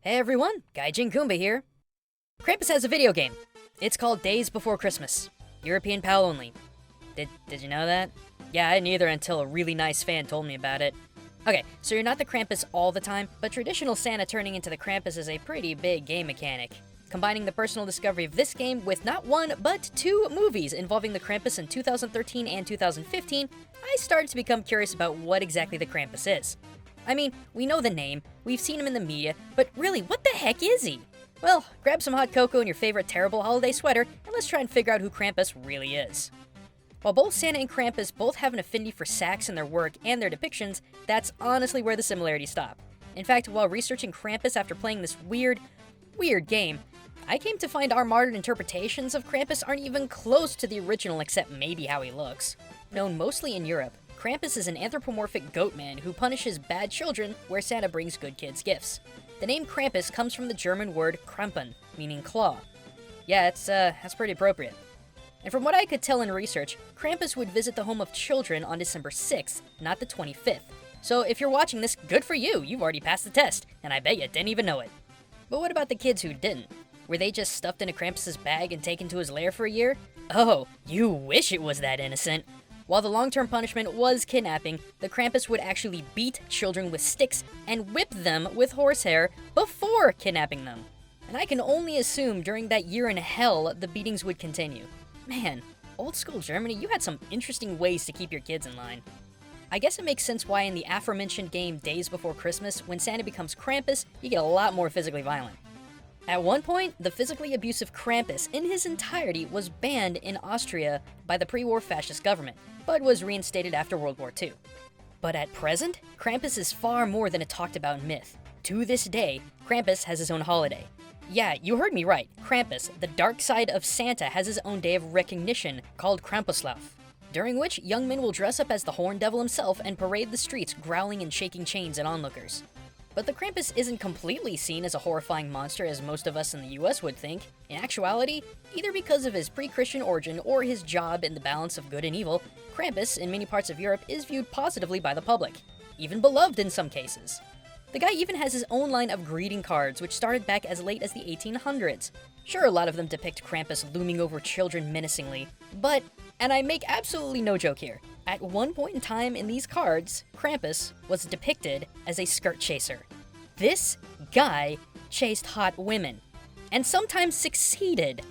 Hey everyone, Gaijin Goombah here. Krampus has a video game. It's called Daze Before Christmas. European PAL only. Did you know that? Yeah, I didn't either until a really nice fan told me about it. Okay, so you're not the Krampus all the time, but traditional Santa turning into the Krampus is a pretty big game mechanic. Combining the personal discovery of this game with not one, but two movies involving the Krampus in 2013 and 2015, I started to become curious about what exactly the Krampus is. I mean, we know the name, we've seen him in the media, but really, what the heck is he? Well, grab some hot cocoa and your favorite terrible holiday sweater, and let's try and figure out who Krampus really is. While both Santa and Krampus both have an affinity for sex in their work and their depictions, that's honestly where the similarities stop. In fact, while researching Krampus after playing this weird game, I came to find our modern interpretations of Krampus aren't even close to the original except maybe how he looks. Known mostly in Europe, Krampus is an anthropomorphic goat man who punishes bad children where Santa brings good kids gifts. The name Krampus comes from the German word Krampen, meaning claw. Yeah, that's pretty appropriate. And from what I could tell in research, Krampus would visit the home of children on December 6th, not the 25th. So if you're watching this, good for you, you've already passed the test, and I bet you didn't even know it. But what about the kids who didn't? Were they just stuffed into Krampus's bag and taken to his lair for a year? Oh, you wish it was that innocent. While the long-term punishment was kidnapping, the Krampus would actually beat children with sticks and whip them with horsehair before kidnapping them. And I can only assume during that year in hell, the beatings would continue. Man, old school Germany, you had some interesting ways to keep your kids in line. I guess it makes sense why in the aforementioned game Daze Before Christmas, when Santa becomes Krampus, you get a lot more physically violent. At one point, the physically abusive Krampus in his entirety was banned in Austria by the pre-war fascist government, but was reinstated after World War II. But at present, Krampus is far more than a talked-about myth. To this day, Krampus has his own holiday. Yeah, you heard me right. Krampus, the dark side of Santa, has his own day of recognition called Krampuslauf, during which young men will dress up as the Horned Devil himself and parade the streets growling and shaking chains at onlookers. But the Krampus isn't completely seen as a horrifying monster as most of us in the US would think. In actuality, either because of his pre-Christian origin or his job in the balance of good and evil, Krampus in many parts of Europe is viewed positively by the public, even beloved in some cases. The guy even has his own line of greeting cards, which started back as late as the 1800s. Sure, a lot of them depict Krampus looming over children menacingly, but, and I make absolutely no joke here, at one point in time in these cards, Krampus was depicted as a skirt chaser. This guy chased hot women, and sometimes succeeded.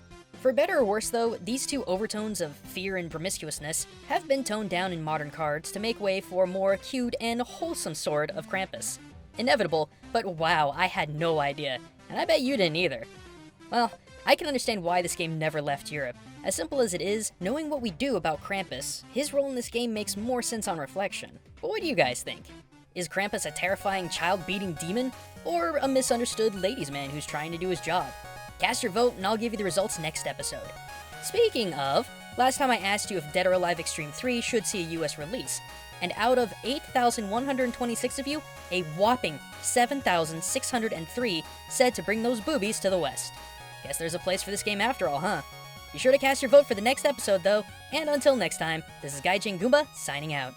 For better or worse though, these two overtones of fear and promiscuousness have been toned down in modern cards to make way for a more cute and wholesome sort of Krampus. Inevitable, but wow, I had no idea, and I bet you didn't either. Well, I can understand why this game never left Europe. As simple as it is, knowing what we do about Krampus, his role in this game makes more sense on reflection. But what do you guys think? Is Krampus a terrifying child-beating demon, or a misunderstood ladies' man who's trying to do his job? Cast your vote and I'll give you the results next episode. Speaking of, last time I asked you if Dead or Alive Extreme 3 should see a US release, and out of 8,126 of you, a whopping 7,603 said to bring those boobies to the West. Guess there's a place for this game after all, huh? Be sure to cast your vote for the next episode though, and until next time, this is Gaijin Goombah signing out.